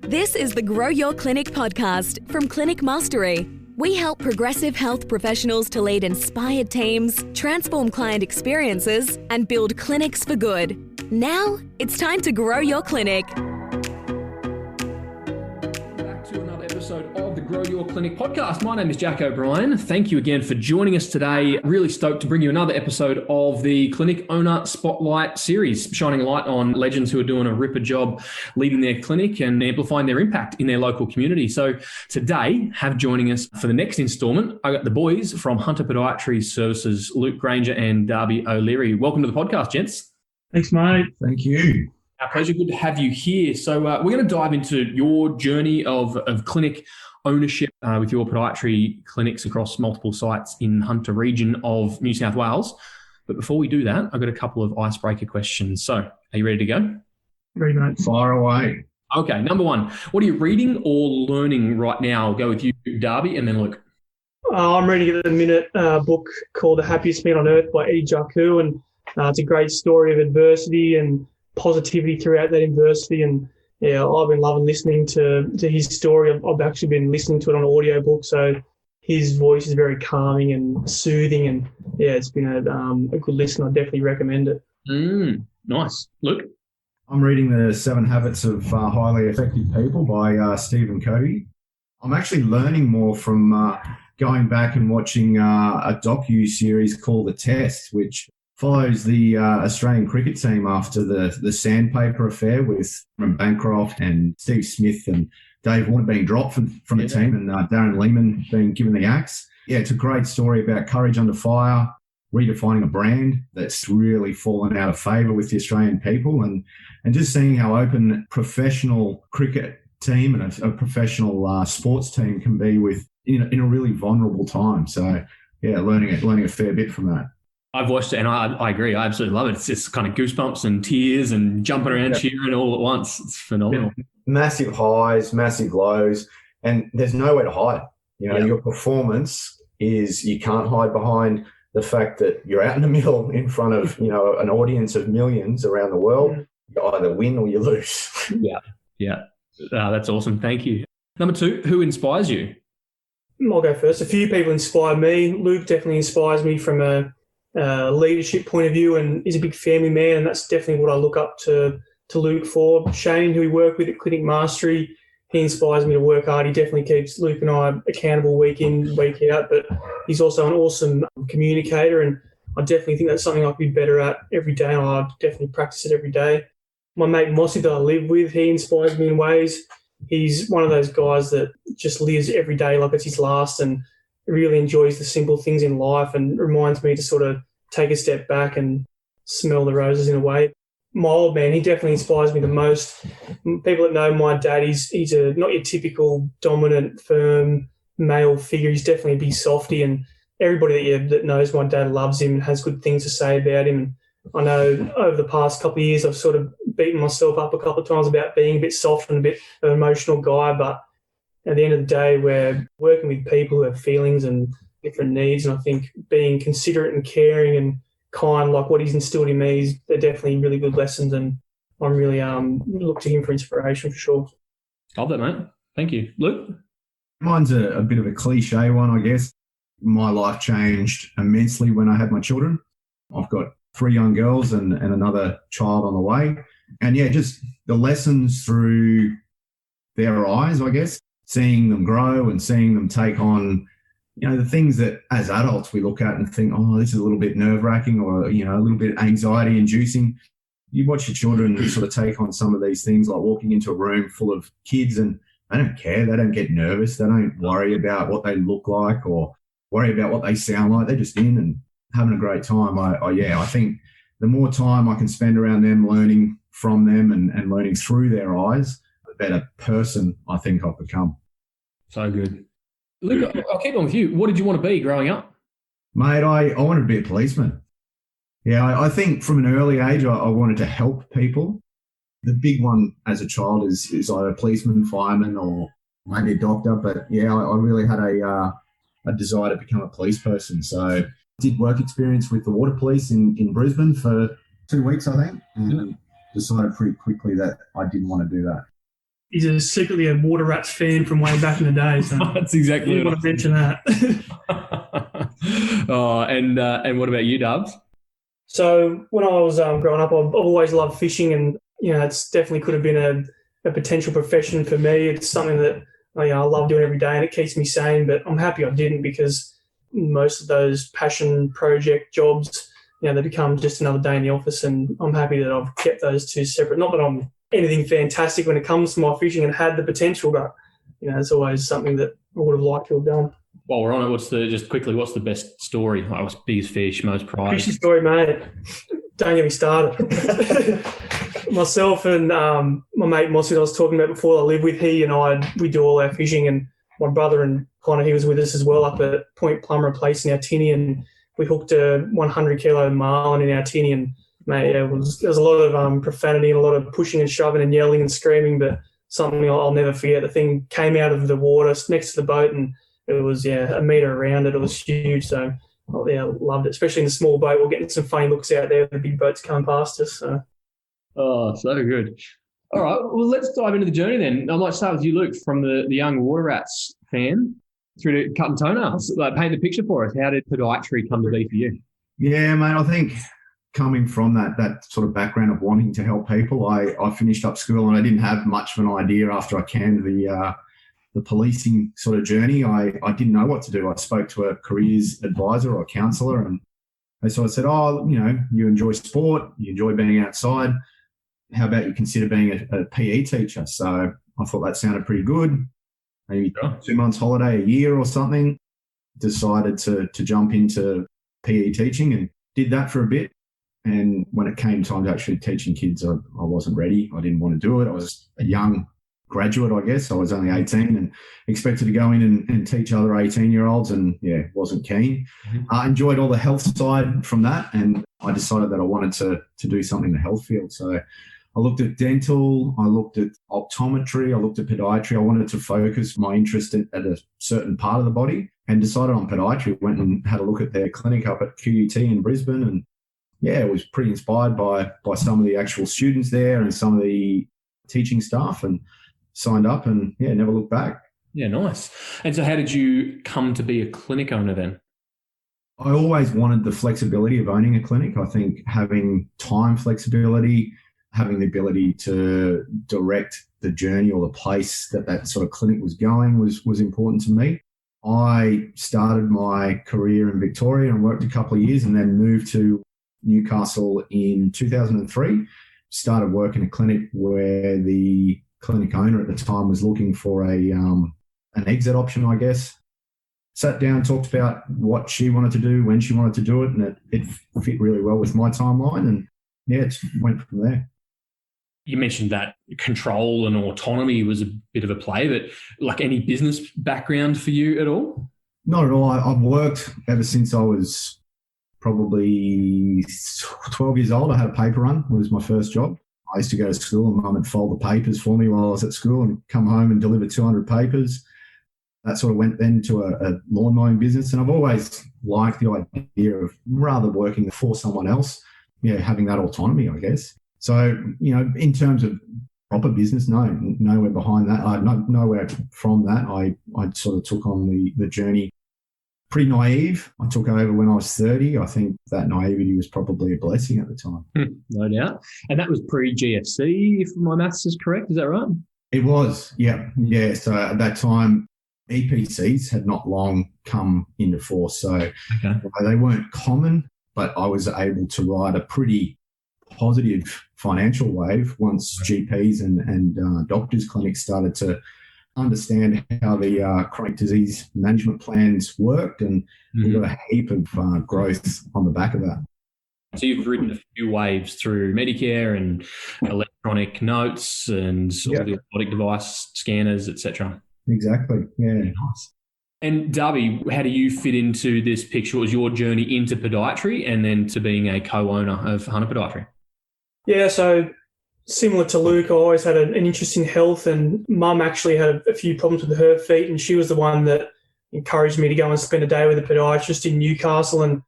This is the Grow Your Clinic podcast from Clinic Mastery. We help progressive health professionals to lead inspired teams, transform client experiences, and build clinics for good. Now, it's time to grow your clinic. Back to another episode of the Grow Your Clinic podcast. My name is Jack O'Brien. Thank you again for joining us today. Really stoked to bring you another episode of the Clinic Owner Spotlight series, shining light on legends who are doing a ripper job leading their clinic and amplifying their impact in their local community. So today, have joining us for the next installment, I got the boys from Hunter Podiatry Services, Luke Grainger and Darby O'Leary. Welcome to the podcast, gents. Thanks, mate. Thank you. Our pleasure. Good to have you here. So we're going to dive into your journey of clinic ownership with your podiatry clinics across multiple sites in Hunter region of New South Wales. But before we do that, I've got a couple of icebreaker questions. So are you ready to go? Ready, mate. Fire away. Okay. Number one, what are you reading or learning right now? I'll go with you, Darby, and then Luke. I'm reading at the minute a book called The Happiest Man on Earth by Eddie Jaku, and it's a great story of adversity and positivity throughout that adversity. And yeah, I've been loving listening to his story. I've actually been listening to it on audiobook, so his voice is very calming and soothing. And yeah, it's been a good listen. I definitely recommend it. Nice. Luke? I'm reading The 7 Habits of Highly Effective People by Stephen Covey. I'm actually learning more from going back and watching a docu-series called The Test, which follows the Australian cricket team after the sandpaper affair with Bancroft and Steve Smith and Dave Warner being dropped from the team and Darren Lehman being given the axe. Yeah, it's a great story about courage under fire, redefining a brand that's really fallen out of favour with the Australian people, and just seeing how open professional cricket team and a professional sports team can be with in a really vulnerable time. So yeah, learning a fair bit from that. I've watched it and I agree. I absolutely love it. It's just kind of goosebumps and tears and jumping around cheering all at once. It's phenomenal. Massive highs, massive lows, and there's nowhere to hide. Your performance is, you can't hide behind the fact that you're out in the middle in front of, an audience of millions around the world. You either win or you lose. Yeah. That's awesome. Thank you. Number two, who inspires you? I'll go first. A few people inspire me. Luke definitely inspires me from a leadership point of view, and he's a big family man, and that's definitely what I look up to Luke for. Shane, who we work with at Clinic Mastery, he inspires me to work hard. He definitely keeps Luke and I accountable week in, week out, but he's also an awesome communicator, and I definitely think that's something I could be better at every day, and I definitely practice it every day. My mate Mossy that I live with, he inspires me in ways. He's one of those guys that just lives every day like it's his last and really enjoys the simple things in life, and reminds me to sort of take a step back and smell the roses in a way. My old man, he definitely inspires me the most. People that know my dad, he's a not your typical dominant, firm male figure. He's definitely a big softy, and everybody that knows my dad loves him and has good things to say about him. I know over the past couple of years I've sort of beaten myself up a couple of times about being a bit soft and a bit of an emotional guy, but at the end of the day, we're working with people who have feelings and different needs, and I think being considerate and caring and kind, like what he's instilled in me, they're definitely really good lessons, and I'm really look to him for inspiration for sure. Love that, mate. Thank you. Luke? Mine's a bit of a cliche one, I guess. My life changed immensely when I had my children. I've got 3 young girls and another child on the way. And yeah, just the lessons through their eyes, I guess. Seeing them grow and seeing them take on, the things that as adults we look at and think, oh, this is a little bit nerve-wracking or, a little bit anxiety-inducing. You watch your children sort of take on some of these things, like walking into a room full of kids, and they don't care. They don't get nervous. They don't worry about what they look like or worry about what they sound like. They're just in and having a great time. I think the more time I can spend around them, learning from them and learning through their eyes, better person I think I've become. So good. Luke, I'll keep on with you. What did you want to be growing up? Mate, I wanted to be a policeman. Yeah, I think from an early age I wanted to help people. The big one as a child is either a policeman, fireman, or maybe a doctor. But yeah, I really had a desire to become a police person. So did work experience with the water police in Brisbane for 2 weeks, I think, and decided pretty quickly that I didn't want to do that. He's secretly a Water Rats fan from way back in the day. So that's exactly what I want to mention that. And what about you, Dubs? So when I was growing up, I've always loved fishing, and it's definitely could have been a potential profession for me. It's something that I love doing every day, and it keeps me sane. But I'm happy I didn't, because most of those passion project jobs, they become just another day in the office, and I'm happy that I've kept those two separate. Not that I'm anything fantastic when it comes to my fishing and had the potential, but it's always something that I would have liked to have done. While we're on it, what's the best story? Biggest fish, most prize? Fishing story, mate. Don't get me started. Myself and my mate Mossy that I was talking about before, I live with, he and I, we do all our fishing, and my brother and Connor, he was with us as well up at Point Plummer Place in our tinny, and we hooked a 100 kilo marlin in our tinny, and mate, there was a lot of profanity and a lot of pushing and shoving and yelling and screaming, but something I'll never forget. The thing came out of the water next to the boat, and it was a metre around it. It was huge, so loved it. Especially in the small boat, we're getting some funny looks out there. The big boats come past us. So. Oh, so good. All right, well, let's dive into the journey then. I might start with you, Luke, from the young Water Rats fan through to cutting toenails. Paint the picture for us. How did podiatry come to be for you? Yeah, mate, I think coming from that sort of background of wanting to help people, I finished up school and I didn't have much of an idea after I canned the policing sort of journey. I didn't know what to do. I spoke to a careers advisor or a counsellor, and they sort of said, you enjoy sport, you enjoy being outside. How about you consider being a PE teacher? So I thought that sounded pretty good. Maybe 2 months holiday a year or something. Decided to jump into PE teaching and did that for a bit. And when it came time to actually teaching kids, I wasn't ready. I didn't want to do it. I was a young graduate, I guess. I was only 18 and expected to go in and teach other 18-year-olds, and wasn't keen. I enjoyed all the health side from that, and I decided that I wanted to do something in the health field. So I looked at dental, I looked at optometry, I looked at podiatry. I wanted to focus my interest at a certain part of the body, and decided on podiatry. Went and had a look at their clinic up at QUT in Brisbane, and it was pretty inspired by some of the actual students there and some of the teaching staff, and signed up and never looked back. Yeah, nice. And so how did you come to be a clinic owner then? I always wanted the flexibility of owning a clinic. I think having time flexibility, having the ability to direct the journey or the place that sort of clinic was going was important to me. I started my career in Victoria and worked a couple of years, and then moved to Newcastle in 2003. Started working a clinic where the clinic owner at the time was looking for an exit option, I guess. Sat down, talked about what she wanted to do, when she wanted to do it, and it fit really well with my timeline, and it went from there. You mentioned that control and autonomy was a bit of a play, but like any business background for you at all? Not at all. I've worked ever since I was probably 12 years old. I had a paper run. It was my first job. I used to go to school and Mum would fold the papers for me while I was at school and come home and deliver 200 papers. That sort of went then to a lawn mowing business. And I've always liked the idea of rather working for someone else, having that autonomy, I guess. So, in terms of proper business, nowhere behind that. Nowhere from that. I sort of took on the journey pretty naive. I took over when I was 30. I think that naivety was probably a blessing at the time. No doubt. And that was pre-GFC, if my maths is correct. Is that right? It was, yeah. Yeah, so at that time, EPCs had not long come into force. So they weren't common, but I was able to ride a pretty positive financial wave once GPs and doctors' clinics started to understand how the chronic disease management plans worked, and we got a heap of growth on the back of that. So you've ridden a few waves through Medicare and electronic notes and all the robotic device scanners, etc. Exactly. Yeah. Nice. And Darby, how do you fit into this picture? What was your journey into podiatry and then to being a co-owner of Hunter Podiatry? Yeah, so similar to Luke, I always had an interest in health, and Mum actually had a few problems with her feet, and she was the one that encouraged me to go and spend a day with a podiatrist in Newcastle. And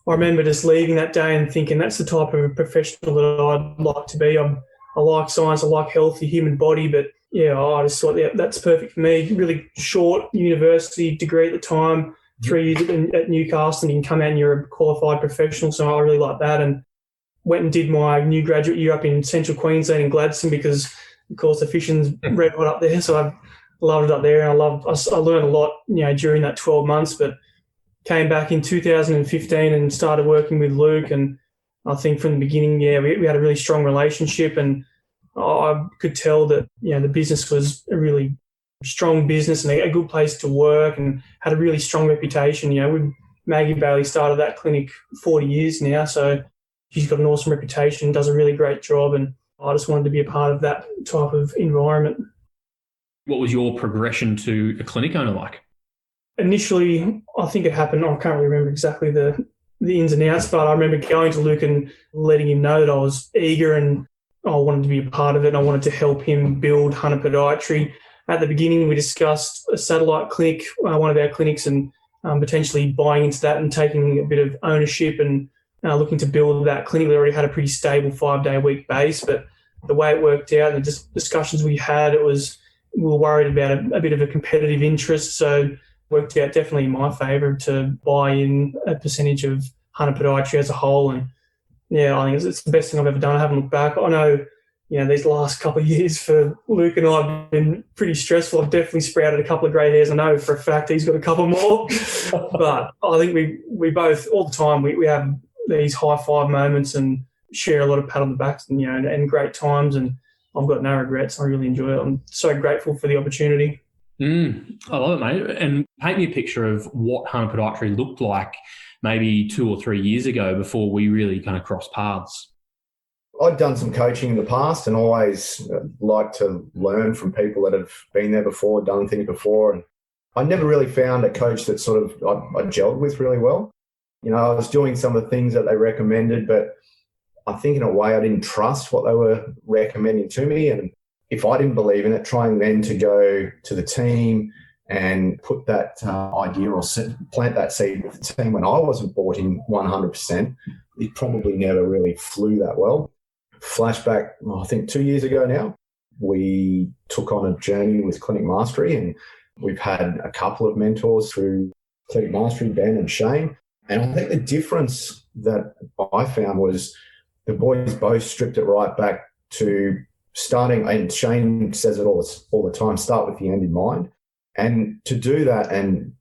I remember just leaving that day and thinking that's the type of professional that I'd like to be. I'm I like science, I like health, the human body, but yeah, I just thought, yeah, that's perfect for me. Really short university degree at the time, 3 years at Newcastle, and you can come out and you're a qualified professional, so I really like that. And went and did my new graduate year up in central Queensland in Gladstone because, of course, the fishing's red hot up there, so I loved it up there. And I learned a lot, during that 12 months, but came back in 2015 and started working with Luke. And I think from the beginning, we had a really strong relationship, and I could tell that, the business was a really strong business and a good place to work and had a really strong reputation. Maggie Bailey started that clinic 40 years now, so she's got an awesome reputation, does a really great job, and I just wanted to be a part of that type of environment. What was your progression to a clinic owner like? Initially, I think it happened, I can't really remember exactly the ins and outs, but I remember going to Luke and letting him know that I was eager and I wanted to be a part of it, and I wanted to help him build Hunter Podiatry. At the beginning, we discussed a satellite clinic, one of our clinics, and potentially buying into that and taking a bit of ownership and looking to build that clinic. We already had a pretty stable 5-day-a-week base, but the way it worked out and the discussions we had, we were worried about a bit of a competitive interest, so it worked out definitely in my favour to buy in a percentage of Hunter Podiatry as a whole. And yeah, I think it's the best thing I've ever done. I haven't looked back. I know, these last couple of years for Luke and I have been pretty stressful. I've definitely sprouted a couple of grey hairs. I know for a fact he's got a couple more. But I think we both, all the time, we have these high-five moments and share a lot of pat on the backs and, and great times. And I've got no regrets. I really enjoy it. I'm so grateful for the opportunity. I love it, mate. And paint me a picture of what Hunter Podiatry looked like maybe 2 or 3 years ago before we really kind of crossed paths. I'd done some coaching in the past and always liked to learn from people that have been there before, done things before. And I never really found a coach that sort of I gelled with really well. I was doing some of the things that they recommended, but I think in a way I didn't trust what they were recommending to me. And if I didn't believe in it, trying then to go to the team and put that idea or plant that seed with the team when I wasn't bought in 100%, it probably never really flew that well. Flashback, I think 2 years ago now, we took on a journey with Clinic Mastery, and we've had a couple of mentors through Clinic Mastery, Ben and Shane. And I think the difference that I found was the boys both stripped it right back to starting, and Shane says it all the time, start with the end in mind. And to do that, and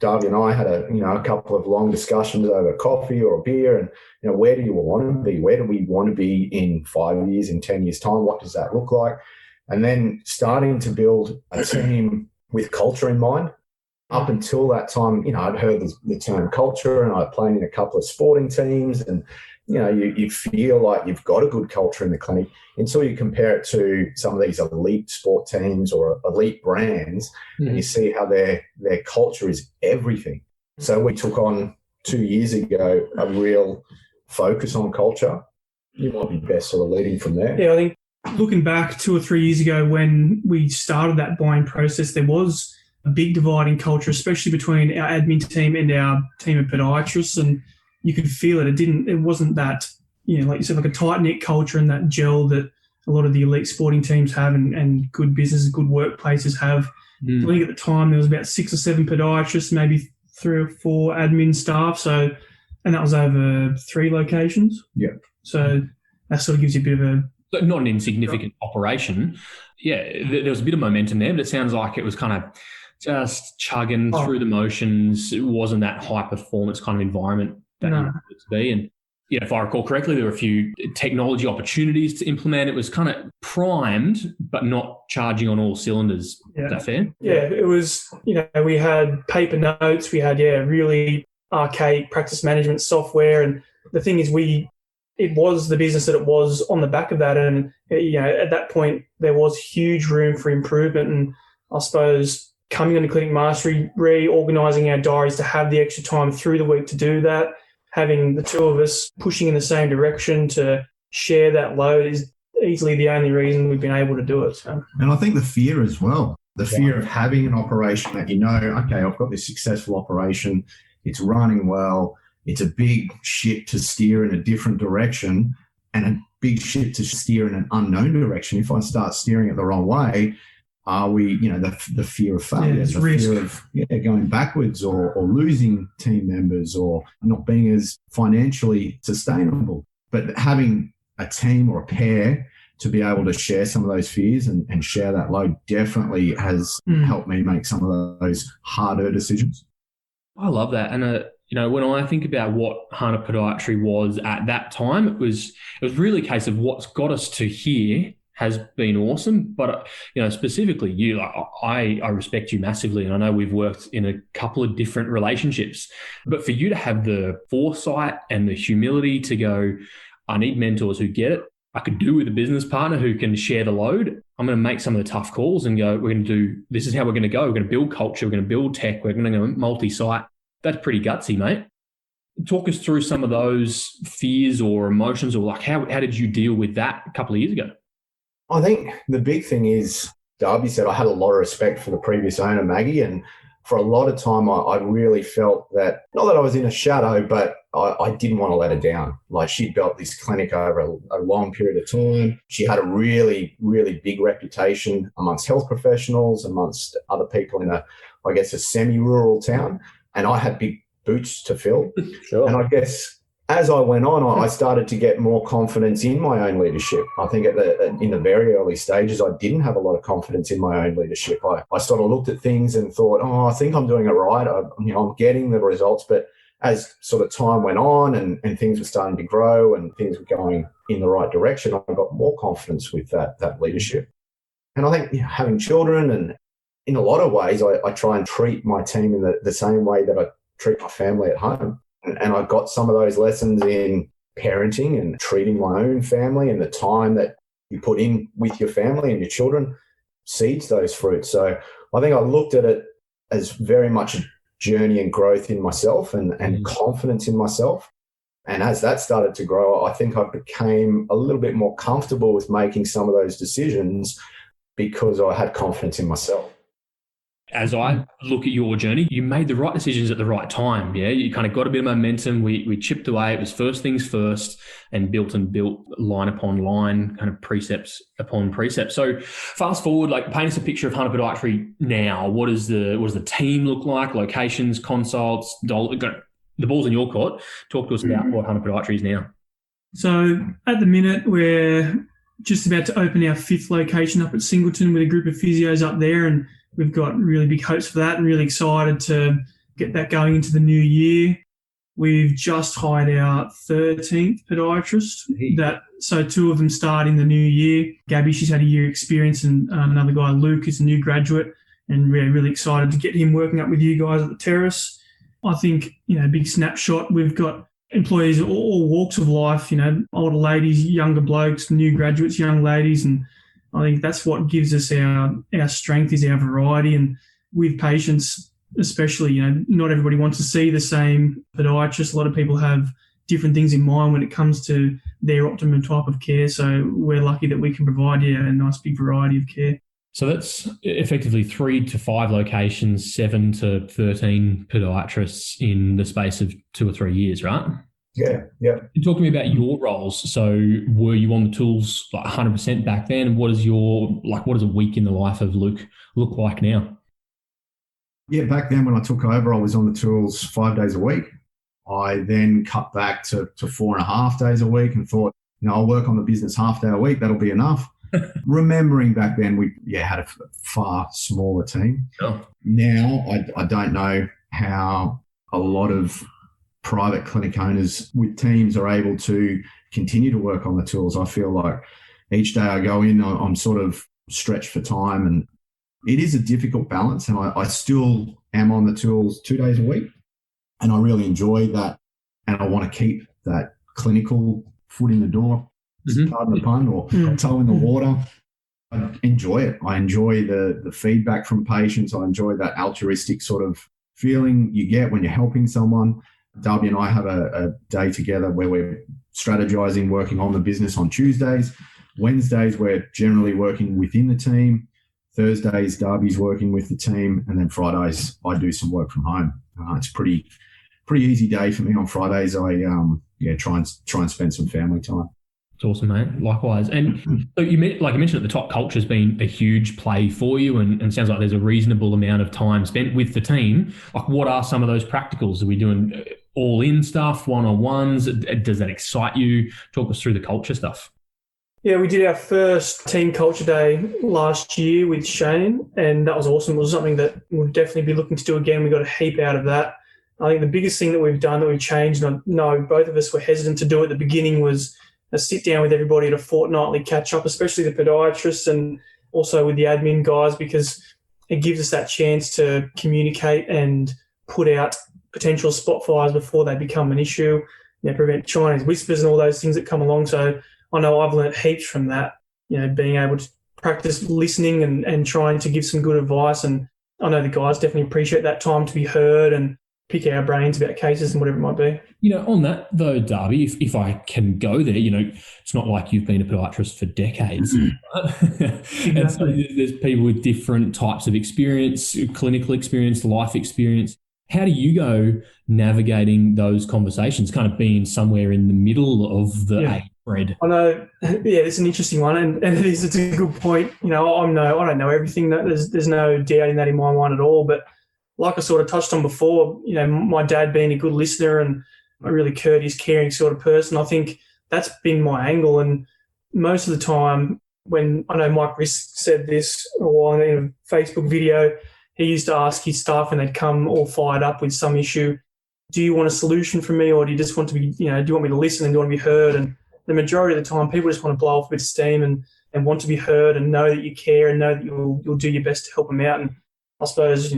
Darby and I had a couple of long discussions over coffee or a beer, and where do you want to be? Where do we want to be in 5 years, in 10 years' time? What does that look like? And then starting to build a team with culture in mind. Up until that time, I'd heard the term culture, and I played in a couple of sporting teams, and you feel like you've got a good culture in the clinic until you compare it to some of these elite sport teams or elite brands, and you see how their culture is everything. So we took on 2 years ago a real focus on culture. You might be best sort of leading from there. Yeah, I think looking back 2 or 3 years ago when we started that buying process, there was a big divide in culture, especially between our admin team and our team of podiatrists, and you could feel it. It wasn't that, like you said, like a tight-knit culture and that gel that a lot of the elite sporting teams have and good businesses, good workplaces have. I think at the time there was about 6 or 7 podiatrists, maybe 3 or 4 admin staff. And that was over 3 locations. Yeah. So that sort of gives you a bit of not an insignificant operation. Yeah, there was a bit of momentum there, but it sounds like it was kind of just chugging through the motions. It wasn't that high performance kind of environment that you wanted it to be. And if I recall correctly, there were a few technology opportunities to implement. It was kind of primed, but not charging on all cylinders. Yeah. Is that fair? Yeah, it was, we had paper notes. We had, really archaic practice management software. And the thing is, it was the business that it was on the back of that. And, at that point, there was huge room for improvement. And I suppose coming into Clinic Mastery, reorganising our diaries to have the extra time through the week to do that, having the two of us pushing in the same direction to share that load is easily the only reason we've been able to do it. So. And I think the fear as well, the fear of having an operation that okay, I've got this successful operation, it's running well, it's a big ship to steer in a different direction, and a big ship to steer in an unknown direction. If I start steering it the wrong way, are we, the fear of failure, the risk. fear of going backwards or losing team members or not being as financially sustainable. But having a team or a pair to be able to share some of those fears and share that load definitely has helped me make some of those harder decisions. I love that. And, when I think about what Hunter Podiatry was at that time, it was really a case of what's got us to here has been awesome. But, specifically you, I respect you massively. And I know we've worked in a couple of different relationships, but for you to have the foresight and the humility to go, I need mentors who get it. I could do with a business partner who can share the load. I'm going to make some of the tough calls and go, this is how we're going to go. We're going to build culture. We're going to build tech. We're going to go multi-site. That's pretty gutsy, mate. Talk us through some of those fears or emotions, or how did you deal with that a couple of years ago? I think the big thing is, Darby said, I had a lot of respect for the previous owner, Maggie, and for a lot of time I really felt that, not that I was in a shadow, but I didn't want to let her down. Like, she'd built this clinic over a long period of time. She had a really, really big reputation amongst health professionals, amongst other people in a semi-rural town. And I had big boots to fill. Sure. And I guess as I went on, I started to get more confidence in my own leadership. I think in the very early stages, I didn't have a lot of confidence in my own leadership. I sort of looked at things and thought, I think I'm doing it right. I'm getting the results. But as sort of time went on and things were starting to grow and things were going in the right direction, I got more confidence with that leadership. And I think having children, and in a lot of ways, I try and treat my team in the same way that I treat my family at home. And I got some of those lessons in parenting and treating my own family, and the time that you put in with your family and your children seeds those fruits. So I think I looked at it as very much a journey and growth in myself and confidence in myself. And as that started to grow, I think I became a little bit more comfortable with making some of those decisions because I had confidence in myself. As I look at your journey, you made the right decisions at the right time. Yeah, you kind of got a bit of momentum. We chipped away. It was first things first, and built line upon line, kind of precepts upon precepts. So fast forward, paint us a picture of Hunter Podiatry now. What does the team look like? Locations, consults, the ball's in your court. Talk to us about what Hunter Podiatry is now. So at the minute, we're just about to open our 5th location up at Singleton with a group of physios up there, and we've got really big hopes for that and really excited to get that going into the new year. We've just hired our 13th podiatrist. So 2 of them start in the new year. Gabby, she's had a year experience, and another guy, Luke, is a new graduate, and we're really excited to get him working up with you guys at the terrace. I think, big snapshot, we've got employees of all walks of life, older ladies, younger blokes, new graduates, young ladies, and I think that's what gives us our strength, is our variety. And with patients especially, not everybody wants to see the same podiatrist. A lot of people have different things in mind when it comes to their optimum type of care. So we're lucky that we can provide you a nice big variety of care. So that's effectively 3 to 5 locations, 7 to 13 podiatrists in the space of 2 or 3 years, right? Yeah. Talk to me about your roles. So were you on the tools 100% back then? What does a week in the life of Luke look like now? Yeah, back then when I took over, I was on the tools 5 days a week. I then cut back to 4.5 days a week and thought, I'll work on the business half day a week. That'll be enough. Remembering back then, we had a far smaller team. Oh. Now, I don't know how a lot of private clinic owners with teams are able to continue to work on the tools. I feel like each day I go in, I'm sort of stretched for time, and it is a difficult balance. And I still am on the tools 2 days a week, and I really enjoy that. And I want to keep that clinical foot in the door, pardon the pun, or toe in the water. I enjoy it. I enjoy the feedback from patients. I enjoy that altruistic sort of feeling you get when you're helping someone. Darby and I have a day together where we're strategizing, working on the business on Tuesdays. Wednesdays, we're generally working within the team. Thursdays, Darby's working with the team. And then Fridays, I do some work from home. It's pretty easy day for me on Fridays. I try and spend some family time. It's awesome, mate. Likewise. And so like you mentioned at the top, culture's been a huge play for you, and sounds like there's a reasonable amount of time spent with the team. Like, what are some of those practicals? Are we doing all-in stuff, one-on-ones? Does that excite you? Talk us through the culture stuff. Yeah, we did our first team culture day last year with Shane, and that was awesome. It was something that we'll definitely be looking to do again. We got a heap out of that. I think the biggest thing that we've done, that we've changed, and I know both of us were hesitant to do at the beginning, was a sit down with everybody at a fortnightly catch up, especially the podiatrists and also with the admin guys, because it gives us that chance to communicate and put out potential spot fires before they become an issue, prevent Chinese whispers and all those things that come along. So I know I've learnt heaps from that, being able to practice listening and trying to give some good advice. And I know the guys definitely appreciate that time to be heard and pick our brains about cases and whatever it might be. On that though, Darby, if I can go there, it's not like you've been a podiatrist for decades. Right? And so there's people with different types of experience, clinical experience, life experience. How do you go navigating those conversations, kind of being somewhere in the middle of the age spread? I know, it's an interesting one, and it's a good point. I don't know everything. There's no doubt in that in my mind at all, but like I sort of touched on before, my dad being a good listener and a really courteous, caring sort of person, I think that's been my angle. And most of the time, when I know Mike Risk said this a while in a Facebook video, he used to ask his staff when they'd come all fired up with some issue, do you want a solution from me, or do you just want to be, do you want me to listen and do you want to be heard? And the majority of the time, people just want to blow off a bit of steam and want to be heard and know that you care and know that you'll do your best to help them out. And I suppose,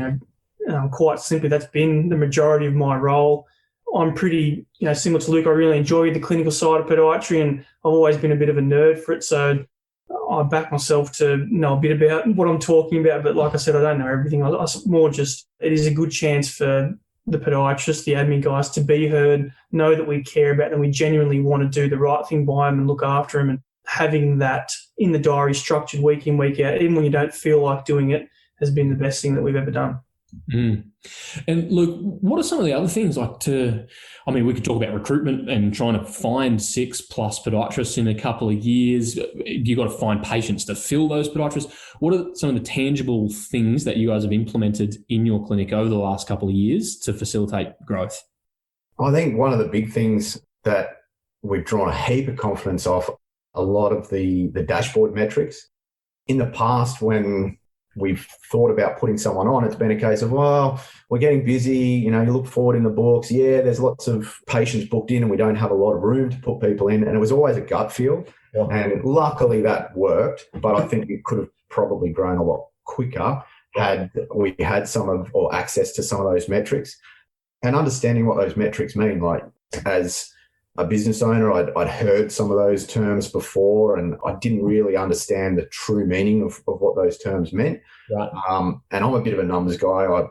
quite simply, that's been the majority of my role. I'm pretty, similar to Luke. I really enjoy the clinical side of podiatry, and I've always been a bit of a nerd for it. So I back myself to know a bit about what I'm talking about. But like I said, I don't know everything. I more just, it is a good chance for the podiatrists, the admin guys, to be heard, know that we care about them, we genuinely want to do the right thing by them and look after them. And having that in the diary structured week in, week out, even when you don't feel like doing it, has been the best thing that we've ever done. Mm. And Luke, what are some of the other things we could talk about recruitment and trying to find 6+ podiatrists in a couple of years. You've got to find patients to fill those podiatrists. What are some of the tangible things that you guys have implemented in your clinic over the last couple of years to facilitate growth? I think one of the big things that we've drawn a heap of confidence off, a lot of the dashboard metrics. In the past, when we've thought about putting someone on, it's been a case of, well, we're getting busy, you look forward in the books. Yeah, there's lots of patients booked in and we don't have a lot of room to put people in. And it was always a gut feel. Yeah. And luckily that worked, but I think it could have probably grown a lot quicker had we had access to some of those metrics and understanding what those metrics mean. Like, as a business owner, I'd heard some of those terms before, and I didn't really understand the true meaning of what those terms meant. Right. And I'm a bit of a numbers guy. I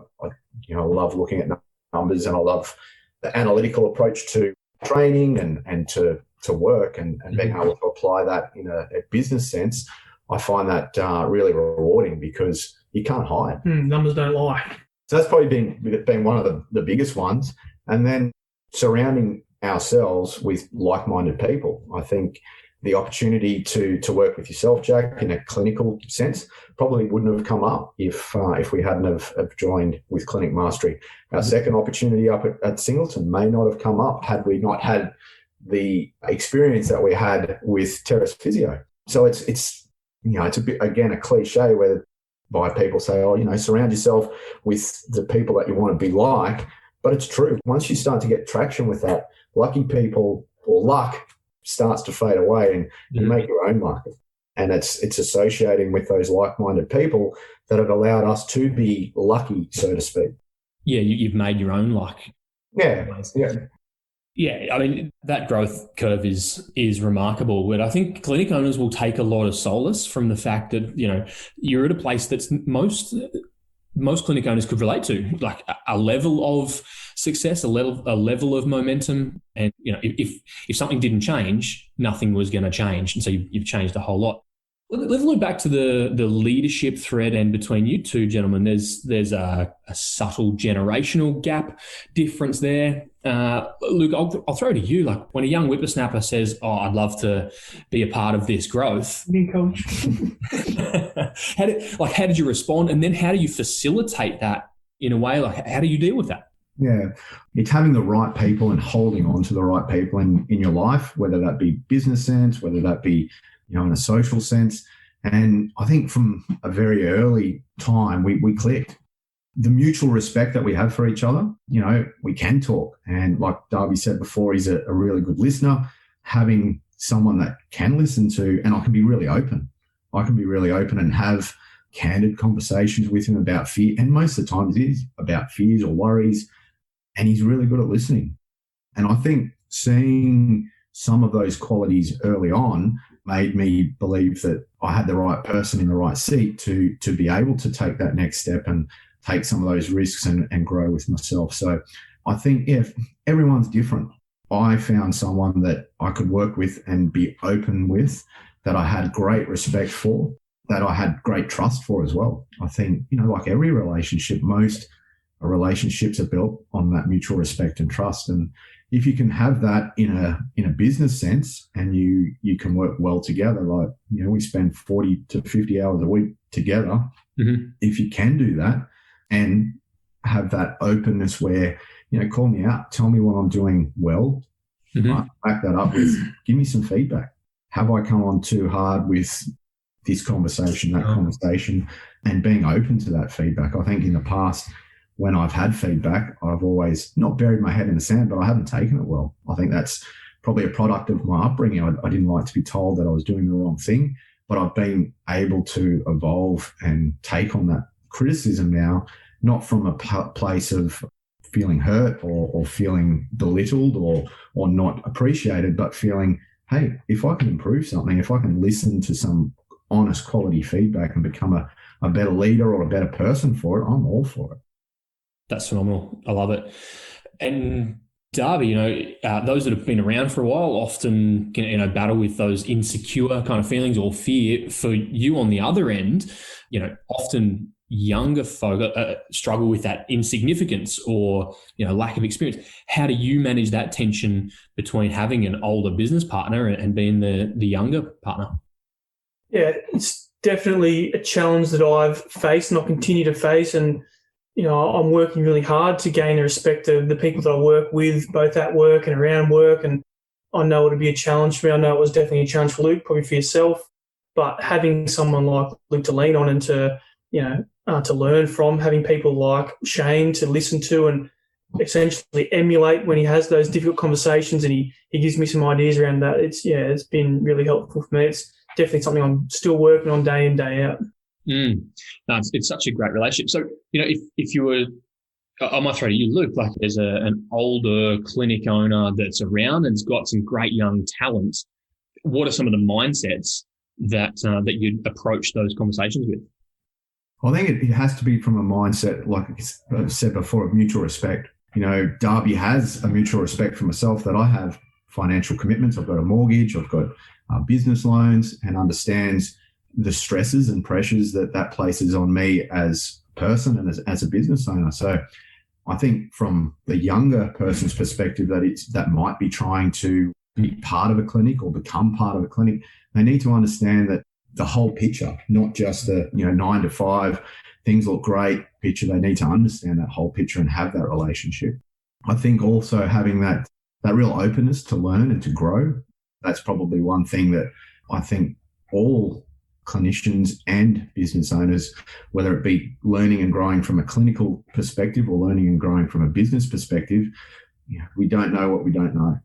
love looking at numbers, and I love the analytical approach to training and to work and being able to apply that in a business sense. I find that really rewarding because you can't hide. Numbers don't lie. So that's probably been one of the biggest ones. And then surrounding ourselves with like-minded people. I think the opportunity to work with yourself, Jack, in a clinical sense, probably wouldn't have come up if we hadn't have joined with Clinic Mastery. Our second opportunity up at Singleton may not have come up had we not had the experience that we had with Terrace Physio. So it's a bit, again, a cliche whereby people say, surround yourself with the people that you want to be like. But it's true. Once you start to get traction with that, lucky people or luck starts to fade away, and you make your own market. And it's associating with those like-minded people that have allowed us to be lucky, so to speak. Yeah, you've made your own luck. Yeah. Yeah, I mean, that growth curve is remarkable, but I think clinic owners will take a lot of solace from the fact that, you're at a place that's most clinic owners could relate to, like a level of success, a level of momentum. And, if something didn't change, nothing was going to change. And so you've changed a whole lot. Let's look back to the leadership thread, and between you two gentlemen, there's a subtle generational gap difference there. Luke, I'll throw to you. Like when a young whippersnapper says, "Oh, I'd love to be a part of this growth," Me, coach. how did you respond, and then how do you facilitate that in a way? Like how do you deal with that? Yeah, it's having the right people and holding on to the right people in your life, whether that be business sense, whether that be, in a social sense. And I think from a very early time, we clicked. The mutual respect that we have for each other, we can talk. And like Darby said before, he's a really good listener. Having someone that can listen to, and I can be really open. And have candid conversations with him about fear. And most of the time it is about fears or worries. And he's really good at listening. And I think seeing some of those qualities early on made me believe that I had the right person in the right seat to be able to take that next step and take some of those risks and grow with myself. So I think, everyone's different. I found someone that I could work with and be open with, that I had great respect for, that I had great trust for as well. I think, like every relationship, most relationships are built on that mutual respect and trust. And if you can have that in a business sense, and you can work well together, like, we spend 40 to 50 hours a week together. Mm-hmm. If you can do that and have that openness where, call me out, tell me what I'm doing well, mm-hmm. Back that up with, give me some feedback. Have I come on too hard with this conversation, that conversation, and being open to that feedback? I think in the past, when I've had feedback, I've always not buried my head in the sand, but I haven't taken it well. I think that's probably a product of my upbringing. I didn't like to be told that I was doing the wrong thing, but I've been able to evolve and take on that criticism now, not from a place of feeling hurt or feeling belittled or not appreciated, but feeling, hey, if I can improve something, if I can listen to some honest quality feedback and become a better leader or a better person for it, I'm all for it. That's phenomenal. I love it. And Darby, those that have been around for a while often can, battle with those insecure kind of feelings or fear. For you on the other end, often younger folk struggle with that insignificance or, lack of experience. How do you manage that tension between having an older business partner and being the younger partner? Yeah, it's definitely a challenge that I've faced and I'll continue to face. And I'm working really hard to gain the respect of the people that I work with, both at work and around work. And I know it'll be a challenge for me. I know it was definitely a challenge for Luke, probably for yourself. But having someone like Luke to lean on and to learn from, having people like Shane to listen to and essentially emulate when he has those difficult conversations, and he gives me some ideas around that. It's been really helpful for me. It's definitely something I'm still working on day in, day out. No, it's such a great relationship. So, if you were, I might throw to you, Luke, like there's an older clinic owner that's around and's got some great young talent. What are some of the mindsets that you'd approach those conversations with? I think it has to be from a mindset, like I said before, of mutual respect. Darby has a mutual respect for myself that I have financial commitments. I've got a mortgage, I've got business loans, and understands the stresses and pressures that places on me as a person and as a business owner. So I think from the younger person's perspective that might be trying to be part of a clinic or become part of a clinic, they need to understand that the whole picture, not just the 9 to 5, things look great picture. They need to understand that whole picture and have that relationship. I think also having that real openness to learn and to grow, that's probably one thing that I think all clinicians and business owners, whether it be learning and growing from a clinical perspective or learning and growing from a business perspective, we don't know what we don't know.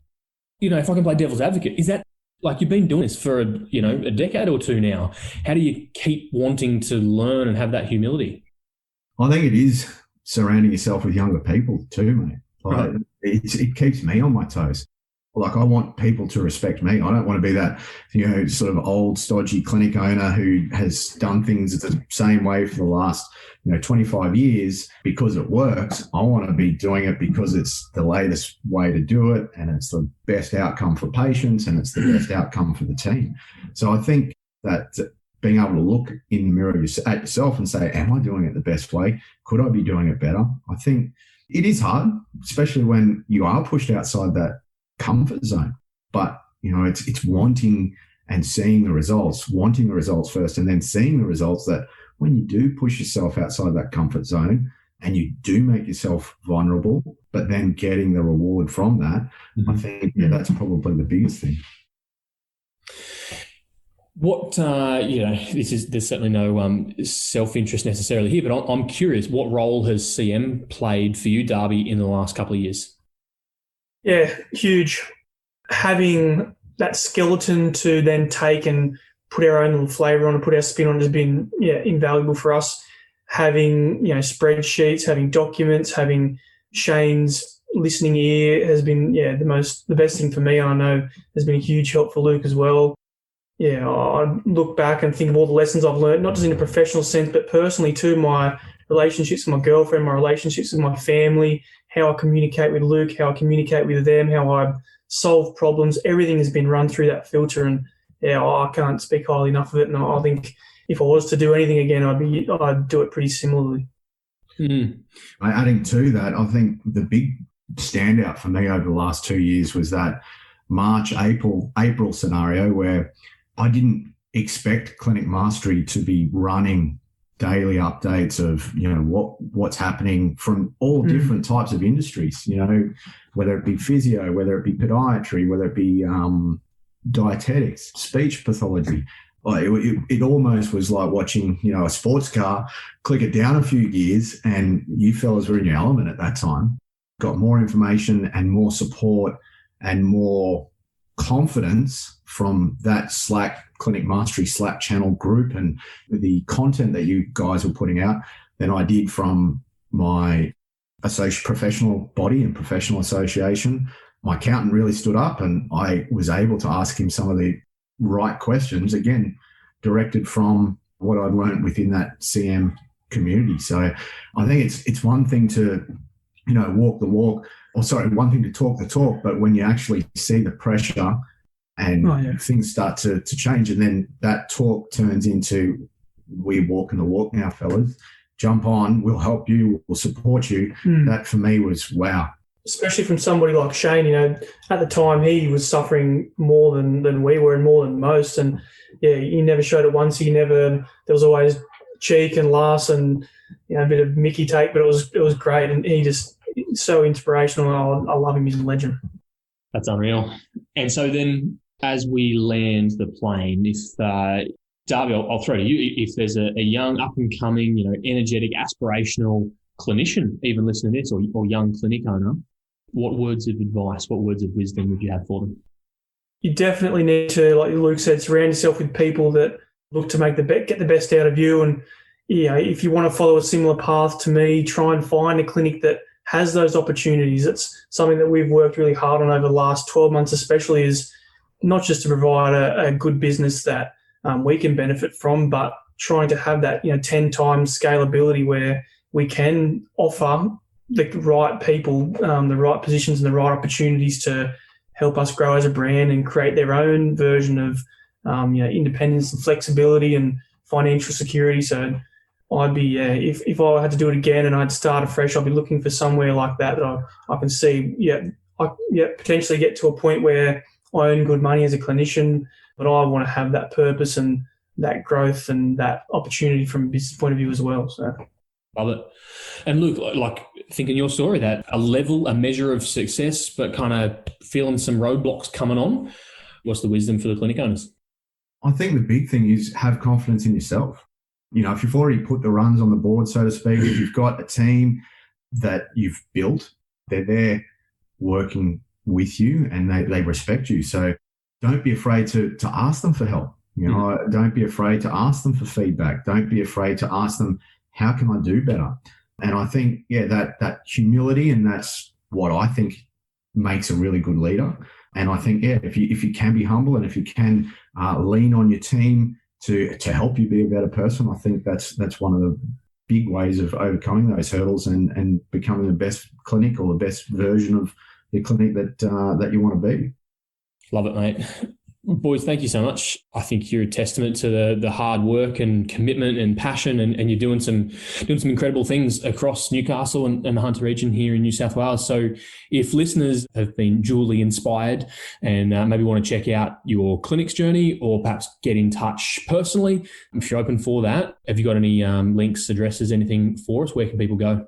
If I can play devil's advocate, is that like you've been doing this for a decade or two now? How do you keep wanting to learn and have that humility? I think it is surrounding yourself with younger people too, mate. Like, right. It keeps me on my toes. Like, I want people to respect me. I don't want to be that, sort of old, stodgy clinic owner who has done things the same way for the last, 25 years because it works. I want to be doing it because it's the latest way to do it, and it's the best outcome for patients, and it's the best outcome for the team. So I think that being able to look in the mirror at yourself and say, am I doing it the best way? Could I be doing it better? I think it is hard, especially when you are pushed outside that comfort zone. But, it's wanting and seeing the results, wanting the results first, and then seeing the results that when you do push yourself outside that comfort zone and you do make yourself vulnerable, but then getting the reward from that, I think that's probably the biggest thing. What, there's certainly no self-interest necessarily here, but I'm curious, what role has CM played for you, Darby, in the last couple of years? Yeah, huge. Having that skeleton to then take and put our own little flavour on and put our spin on has been invaluable for us. Having spreadsheets, having documents, having Shane's listening ear has been the best thing for me. I know has been a huge help for Luke as well. Yeah, I look back and think of all the lessons I've learned, not just in a professional sense, but personally too, my relationships with my girlfriend, my relationships with my family, how I communicate with Luke, how I communicate with them, how I solve problems. Everything has been run through that filter, and I can't speak highly enough of it. And I think if I was to do anything again, I'd do it pretty similarly. Adding to that, I think the big standout for me over the last 2 years was that March, April scenario where I didn't expect Clinic Mastery to be running daily updates of, what's happening from all different types of industries, whether it be physio, whether it be podiatry, whether it be dietetics, speech pathology. It almost was like watching, a sports car, click it down a few gears and you fellas were in your element at that time. Got more information and more support and more confidence from that Clinic Mastery Slack channel group and the content that you guys were putting out than I did from my professional body and professional association. My accountant really stood up and I was able to ask him some of the right questions, again, directed from what I'd learned within that CM community. So I think it's one thing to, walk the walk, one thing to talk the talk, but when you actually see the pressure and things start to change, and then that talk turns into, we're walking the walk now, fellas. Jump on, we'll help you, we'll support you. That for me was wow. Especially from somebody like Shane, at the time he was suffering more than we were and more than most. And he never showed it once. There was always cheek and laughs and a bit of Mickey take, but it was great. And he just so inspirational. I love him. He's a legend. That's unreal. And so then as we land the plane, if Darby, I'll throw to you, if there's a young up-and-coming, energetic, aspirational clinician even listening to this or young clinic owner, what words of advice, what words of wisdom would you have for them? You definitely need to, like Luke said, surround yourself with people that look to get the best out of you. And if you want to follow a similar path to me, try and find a clinic that has those opportunities. It's something that we've worked really hard on over the last 12 months especially, is not just to provide a good business that we can benefit from, but trying to have that 10 times scalability where we can offer the right people, the right positions and the right opportunities to help us grow as a brand and create their own version of independence and flexibility and financial security. So I'd be, if I had to do it again and I'd start afresh, I'd be looking for somewhere like that I can see, potentially get to a point where I earn good money as a clinician, but I want to have that purpose and that growth and that opportunity from a business point of view as well. So. Love it. And Luke, like thinking your story, that a measure of success, but kind of feeling some roadblocks coming on. What's the wisdom for the clinic owners? I think the big thing is have confidence in yourself. If you've already put the runs on the board, so to speak, if you've got a team that you've built, they're there working with you and they respect you. So don't be afraid to ask them for help. Don't be afraid to ask them for feedback. Don't be afraid to ask them, how can I do better? And I think, that humility, and that's what I think makes a really good leader. And I think, if you can be humble and if you can lean on your team to help you be a better person, I think that's one of the big ways of overcoming those hurdles and becoming the best clinic or the best version of the clinic that you want to be. Love it, mate. Boys, thank you so much. I think you're a testament to the hard work and commitment and passion, and you're doing some incredible things across Newcastle and the Hunter region here in New South Wales. So if listeners have been duly inspired and maybe want to check out your clinic's journey or perhaps get in touch personally, if you're open for that, have you got any links, addresses, anything for us? Where can people go?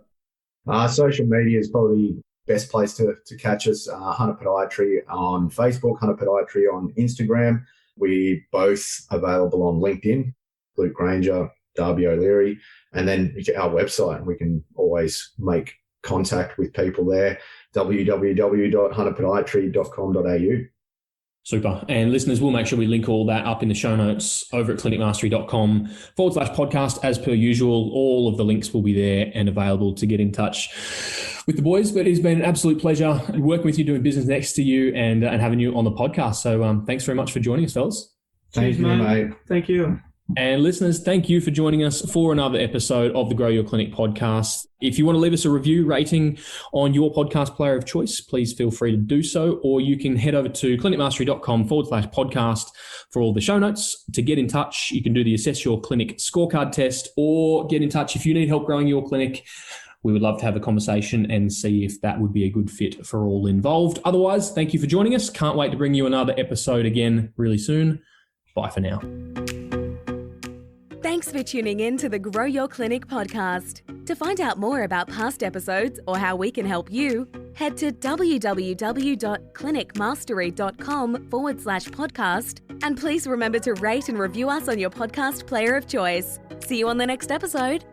Social media is probably best place to catch us. Hunter Podiatry on Facebook, Hunter Podiatry on Instagram. We're both available on LinkedIn, Luke Grainger, Darby O'Leary, and then our website. We can always make contact with people there, www.hunterpodiatry.com.au. Super. And listeners, we'll make sure we link all that up in the show notes over at clinicmastery.com/podcast. As per usual, all of the links will be there and available to get in touch with the boys. But it's been an absolute pleasure working with you, doing business next to you, and having you on the podcast. So thanks very much for joining us, fellas. Thank you, mate. Thank you. And listeners, thank you for joining us for another episode of the Grow Your Clinic podcast. If you want to leave us a review rating on your podcast player of choice, please feel free to do so, or you can head over to clinicmastery.com/podcast for all the show notes. To get in touch, you can do the Assess Your Clinic scorecard test, or get in touch if you need help growing your clinic. We would love to have a conversation and see if that would be a good fit for all involved. Otherwise, thank you for joining us. Can't wait to bring you another episode again really soon. Bye for now. Thanks for tuning in to the Grow Your Clinic podcast. To find out more about past episodes or how we can help you, head to www.clinicmastery.com/podcast. And please remember to rate and review us on your podcast player of choice. See you on the next episode.